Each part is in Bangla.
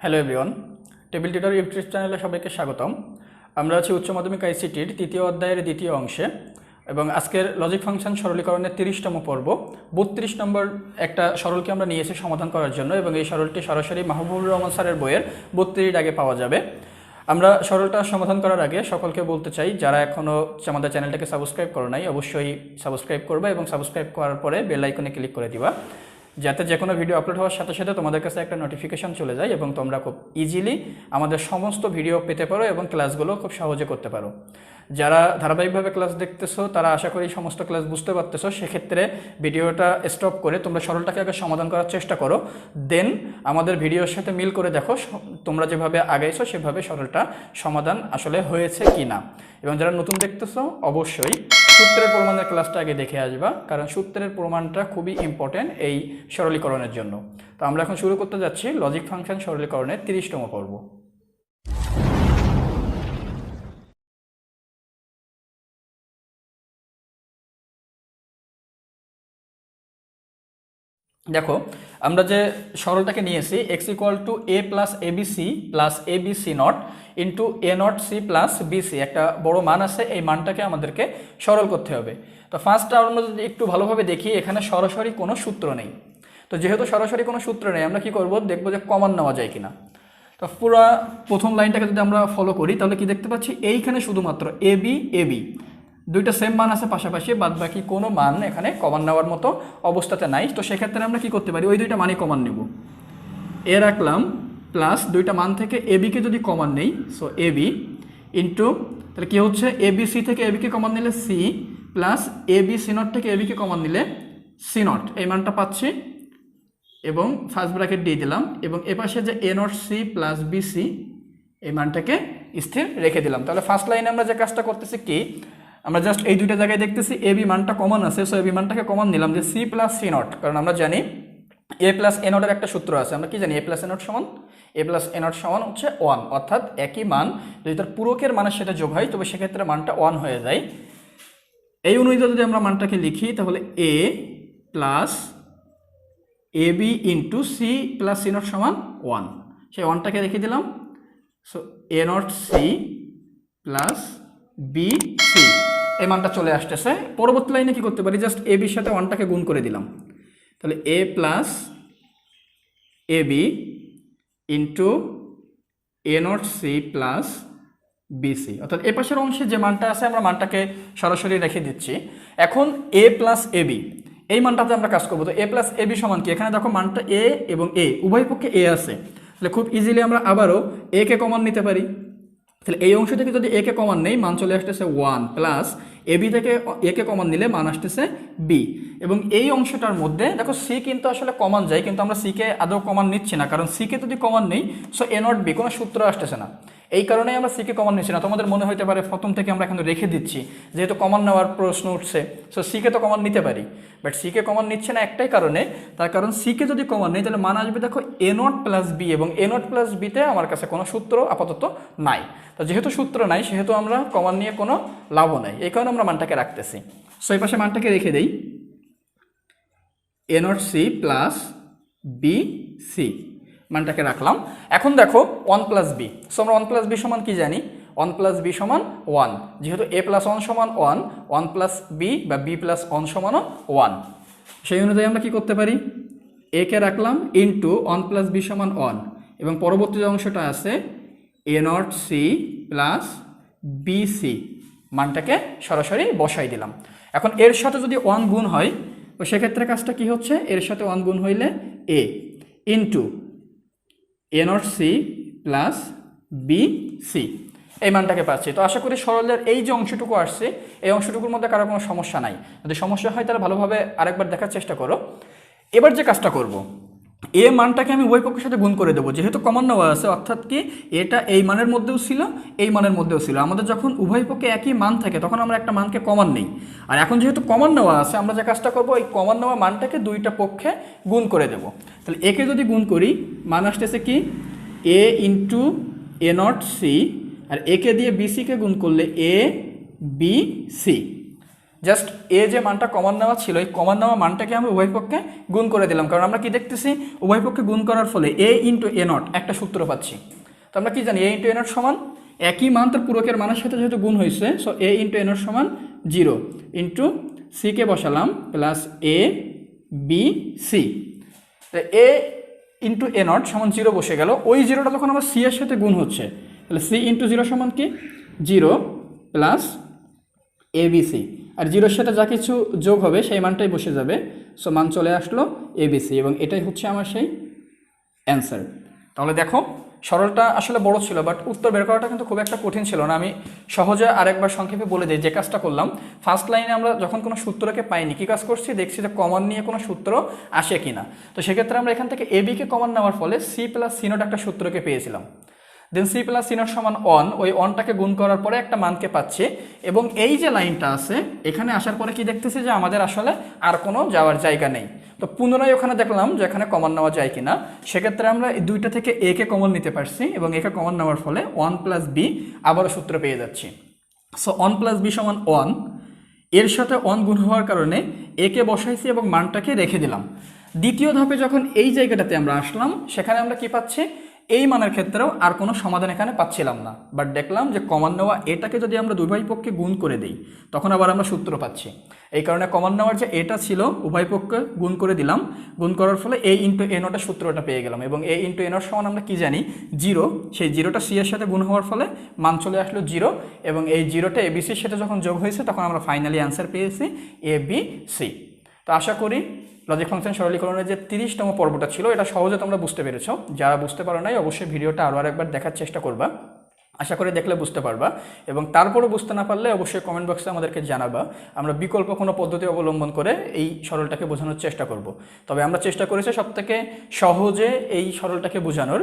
Hello everyone, table tutor YouTube চ্যানেলে সবাইকে স্বাগতম। আমরা আছি উচ্চ মাধ্যমিক আইসিটির তৃতীয় অধ্যায়ের দ্বিতীয় অংশে এবং আজকের লজিক ফাংশন সরলীকরণের 30তম পর্ব। 32 নম্বর একটা সরলকে আমরা নিয়েছি সমাধান করার জন্য এবং এই সরলটি সরাসরি মাহবুবুর রহমান স্যারের বইয়ের 32 আগে পাওয়া যাবে। আমরা সরলটা সমাধান করার আগে সকলকে বলতে চাই, যারা এখনও আমাদের চ্যানেলটাকে সাবস্ক্রাইব করো নাই অবশ্যই সাবস্ক্রাইব করবে এবং সাবস্ক্রাইব করার পরে বেল আইকনে ক্লিক করে দিবা, যাতে যে কোনো ভিডিও আপলোড হওয়ার সাথে সাথে তোমাদের কাছে একটা নোটিফিকেশন চলে যায় এবং তোমরা খুব ইজিলি আমাদের সমস্ত ভিডিও পেতে পারো এবং ক্লাসগুলো খুব সহজে করতে পারো। যারা ধারাবাহিকভাবে ক্লাস দেখতেছো তারা আশা করি সমস্ত ক্লাস বুঝতে পারতেছো। সেক্ষেত্রে ভিডিওটা স্টপ করে তোমরা সরলটাকে আগে সমাধান করার চেষ্টা করো, দেন আমাদের ভিডিওর সাথে মিল করে দেখো তোমরা যেভাবে আগাইছো সেভাবে সরলটা সমাধান আসলে হয়েছে কি না। এবং যারা নতুন দেখতেছো অবশ্যই সূত্রের প্রমাণের ক্লাসটা আগে দেখে আসবা, কারণ সূত্রের প্রমাণটা খুবই ইম্পর্টেন্ট এই সরলীকরণের জন্য। তো আমরা এখন শুরু করতে যাচ্ছি লজিক ফাংশন সরলীকরণের 30তম পর্ব। দেখো, আমরা যে সরলটাকে নিয়েছি x = a + abc + abc not into a not c + bc, একটা বড় মান আছে, এই মানটাকে আমাদেরকে সরল করতে হবে। তো ফার্স্ট আমরা যদি একটু ভালোভাবে দেখি, এখানে সরাসরি কোনো সূত্র নেই। তো যেহেতু সরাসরি কোনো সূত্র নেই, আমরা কি করব, দেখব যে কমন নেওয়া যায় কিনা। তো পুরো প্রথম লাইনটাকে যদি আমরা ফলো করি তাহলে কি দেখতে পাচ্ছি, এইখানে শুধুমাত্র ab ab দুইটা সেম মান আছে পাশাপাশি, বাদ বাকি কোনো মান এখানে কমন নেওয়ার মতো অবস্থাতে নাই। তো সেক্ষেত্রে আমরা কি করতে পারি, ওই দুইটা মানই কমন নেব, এ রাখলাম প্লাস দুইটা মান থেকে এবিকে যদি কমন নেই, সো এবি ইন্টু তাহলে কী হচ্ছে, এবিসি থেকে এবিকে কমন নিলে C plus AB C not থেকে এবিকে কমন নিলে সি নট, এই মানটা পাচ্ছি এবং ফার্স্ট ব্র্যাকেট দিয়ে দিলাম এবং এপাশে যে এ নট সি প্লাস বিসি এই মানটাকে স্থির রেখে দিলাম। তাহলে ফার্স্ট লাইনে আমরা যে কাজটা করতেছি কি, আমরা জাস্ট এই দুইটা জায়গায় দেখতেছি এবি মানটা কমন আছে, সো এবি মানটাকে কমন নিলাম যে সি প্লাস সি নট, কারণ আমরা জানি এ প্লাস এ নটের একটা সূত্র আছে। আমরা কি জানি, এ প্লাস এ নট সমান হচ্ছে 1, অর্থাৎ একই মান যদি তার পূরকের মানের সাথে যোগ হয় তবে সেক্ষেত্রে মানটা 1 হয়ে যায়। এই অনুযায়ী যদি আমরা মানটাকে লিখি তাহলে a plus a b into c plus c naught সমান 1, সেই 1টাকে রেখে দিলাম। So a naught c plus b c এই মানটা চলে আসতেছে। পরবর্তী লাইনে কি করতে পারি, জাস্ট এ বির সাথে 1টাকে গুণ করে দিলাম, তাহলে a plus A b into A naught c plus b c, অর্থাৎ এ পাশের অংশে যে মানটা আছে আমরা মানটাকে সরাসরি রেখে দিচ্ছি। এখন এ প্লাস এ বি এই মানটাতে আমরা কাজ করবো। তো এ প্লাস এ বি সমান কি, এখানে দেখো মানটা এ এবং এ উভয় পক্ষে এ আছে, তাহলে খুব ইজিলি আমরা আবারও এ কে কমন নিতে পারি। তাহলে এই অংশ থেকে যদি এ কে কমন নেই, মান চলে আসতেছে 1 প্লাস এ বি থেকে এ কে কমন নিলে মান আসতেছে বি। এবং এই অংশটার মধ্যে দেখো সি কিন্তু আসলে কমন যায়, কিন্তু আমরা সিকে আদৌ কমন নিচ্ছি না, কারণ সিকে যদি কমন নেই সো এ নট বি কোনো সূত্র আসতেছে না, এই কারণেই আমরা সিকে কমন নিচ্ছি না। তোমাদের মনে হতে পারে প্রথম থেকে আমরা এখানে রেখে দিচ্ছি, যেহেতু কমন নেওয়ার প্রশ্ন উঠছে সো সিকে তো কমন নিতে পারি, বাট সিকে কমন নিচ্ছে না একটাই কারণে, তার কারণ সিকে যদি কমন নেই তাহলে মান আসবে দেখো এ নট প্লাস বি, এবং এ নট প্লাস বিতে আমার কাছে কোনো সূত্র আপাতত নাই। তো যেহেতু সূত্র নাই সেহেতু আমরা কমন নিয়ে কোনো লাভও নাই, এই কারণে আমরা মানটাকে রাখতেছি। সো এই পাশে মানটাকে রেখে দেই, a naught c plus b c মানটাকে রাখলাম। এখন দেখো 1 প্লাস বি, সো আমরা 1 প্লাস বি সমান কি জানি, 1 প্লাস বি সমান 1, যেহেতু এ প্লাস 1 সমান 1, 1 প্লাস বি বা বি প্লাস 1 সমানও 1, সেই অনুযায়ী আমরা কি করতে পারি, এ কে রাখলাম ইন্টু 1 প্লাস বি সমান 1 এবং পরবর্তী যে অংশটা আছে a naught c plus b c মানটাকে সরাসরি বসাই দিলাম। এখন এর সাথে যদি 1 গুণ হয় তো সেক্ষেত্রে কাজটা কি হচ্ছে, এর সাথে 1 গুণ হইলে a into A naught c plus b c এই মানটাকে পাচ্ছি। তো আশা করি সরলের এই যে অংশটুকু আসছে এই অংশটুকুর মধ্যে কারো কোনো সমস্যা নাই। যদি সমস্যা হয় তাহলে ভালোভাবে আরেকবার দেখার চেষ্টা করো। এবার যে কাজটা করব, এ মানটাকে আমি উভয় পক্ষের সাথে গুণ করে দেবো, যেহেতু কমন নেওয়া আছে, অর্থাৎ কি এটা এই মানের মধ্যেও ছিল এই মানের মধ্যেও ছিল। আমাদের যখন উভয় পক্ষে একই মান থাকে তখন আমরা একটা মানকে কমন নেই, আর এখন যেহেতু কমন নেওয়া আছে আমরা যে কাজটা করবো এই কমন নেওয়া মানটাকে দুইটা পক্ষে গুণ করে দেবো। তাহলে একে যদি গুণ করি মান আসতেছে কি এ ইন্টু এ নট সি, আর একে দিয়ে বিসিকে গুণ করলে এ বি সি। জাস্ট এ যে মানটা কমন নেওয়া ছিল এই কমন নেওয়া মানটাকে আমরা উভয় পক্ষে গুণ করে দিলাম, কারণ আমরা কি দেখতেছি উভয় পক্ষে গুণ করার ফলে এ ইন্টু এ নট একটা সূত্র পাচ্ছি। তো আমরা কি জানি এ ইন্টু এ নট সমান একই মান তার পূরকের মানের সাথে যেহেতু গুণ হয়েছে, so A into A not সমান 0 ইন্টু সিকে বসালাম plus A B C. A into A not সমান 0 বসে গেল। ওই 0টা যখন আমার সি এর সাথে গুণ হচ্ছে তাহলে সি ইন্টু 0 সমান কি 0 প্লাস এ বি সি, আর 0-র সাথে যা কিছু যোগ হবে সেই মানটাই বসে যাবে। সো মান চলে আসলো এ বি সি, এবং এটাই হচ্ছে আমার সেই অ্যান্সার। তাহলে দেখো সরলটা আসলে বড় ছিল, বাট উত্তর বের করাটা কিন্তু খুব একটা কঠিন ছিল না। আমি সহজে আরেকবার সংক্ষেপে বলে দিই যে কাজটা করলাম। ফার্স্ট লাইনে আমরা যখন কোনো সূত্রকে পাইনি কী কাজ করছি, দেখছি যে কমন নিয়ে কোনো সূত্র আসে কিনা। তো সেক্ষেত্রে আমরা এখান থেকে এ বিকে কমন নেওয়ার ফলে সি প্লাস সি নট একটা সূত্রকে পেয়েছিলাম। দেন সি প্লাস সি নট সমান 1, ওই 1টাকে গুণ করার পরে একটা মানকে পাচ্ছি, এবং এই যে লাইনটা আছে এখানে আসার পরে কি দেখতেছি যে আমাদের আসলে আর কোনো যাওয়ার জায়গা নেই। তো পুনরায় ওখানে দেখলাম যে এখানে কমন নেওয়া যায় কিনা। সেক্ষেত্রে আমরা এই দুইটা থেকে এ কে কমন নিতে পারছি, এবং একে কমন নেওয়ার ফলে 1 প্লাস বি আবারও সূত্র পেয়ে যাচ্ছি। সো 1 প্লাস বি সমান 1, এর সাথে 1 গুণ হওয়ার কারণে একে বসাইছি এবং মানটাকে রেখে দিলাম। দ্বিতীয় ধাপে যখন এই জায়গাটাতে আমরা আসলাম সেখানে আমরা কি পাচ্ছি, এই মানের ক্ষেত্রেও আর কোনো সমাধান এখানে পাচ্ছিলাম না, বাট দেখলাম যে কমন নেওয়া এটাকে যদি আমরা উভয় পক্ষে গুণ করে দিই তখন আবার আমরা সূত্র পাচ্ছি। এই কারণে কমন নেওয়ার যে এটা ছিল উভয় পক্ষে গুণ করে দিলাম, গুণ করার ফলে এ ইন্টু এ নটের সূত্রটা পেয়ে গেলাম, এবং এ ইন্টু এ নট সমান আমরা কি জানি 0, সেই 0টা সি এর সাথে গুণ হওয়ার ফলে মান চলে আসলো 0, এবং এই 0টা এ বি সির সাথে যখন যোগ হয়েছে তখন আমরা ফাইনালি অ্যান্সার পেয়েছি এ বি সি। তো আশা করি লজিক ফাংশন সরলীকরণের যে 30তম পর্বটা ছিল এটা সহজে তোমরা বুঝতে পেরেছো। যারা বুঝতে পারো নাই অবশ্যই ভিডিওটা আরও আরেকবার দেখার চেষ্টা করবা, আশা করি দেখলে বুঝতে পারবা। এবং তারপরও বুঝতে না পারলে অবশ্যই কমেন্ট বক্সে আমাদেরকে জানাবা, আমরা বিকল্প কোনো পদ্ধতি অবলম্বন করে এই সরলটাকে বোঝানোর চেষ্টা করব। তবে আমরা চেষ্টা করেছি সবথেকে সহজে এই সরলটাকে বোঝানোর।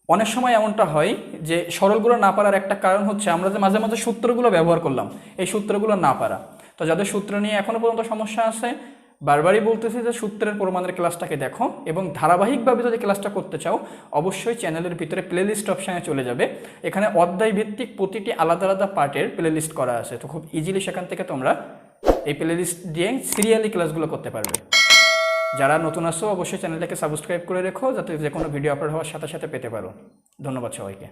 অনেক সময় এমনটা হয় যে সরলগুলো না পারার একটা কারণ হচ্ছে আমরা যে মাঝে মাঝে সূত্রগুলো ব্যবহার করলাম, এই সূত্রগুলো না পারা। তো যাদের সূত্র নিয়ে এখনও পর্যন্ত সমস্যা আছে বারবারই বলতেছি যে সূত্রের প্রমাণের ক্লাসটাকে দেখো, এবং ধারাবাহিকভাবে যদি ক্লাসটা করতে চাও অবশ্যই চ্যানেলের ভিতরে প্লেলিস্ট অপশানে চলে যাবে। এখানে অধ্যায় ভিত্তিক প্রতিটি আলাদা আলাদা পার্টের প্লেলিস্ট করা আছে, তো খুব ইজিলি সেখান থেকে তোমরা এই প্লেলিস্ট দিয়ে সিরিয়ালি ক্লাসগুলো করতে পারবে। যারা নতুন আসো অবশ্যই চ্যানেলটাকে সাবস্ক্রাইব করে রেখো যাতে যে কোনো ভিডিও আপলোড হওয়ার সাথে সাথে পেতে পারো। ধন্যবাদ সবাইকে।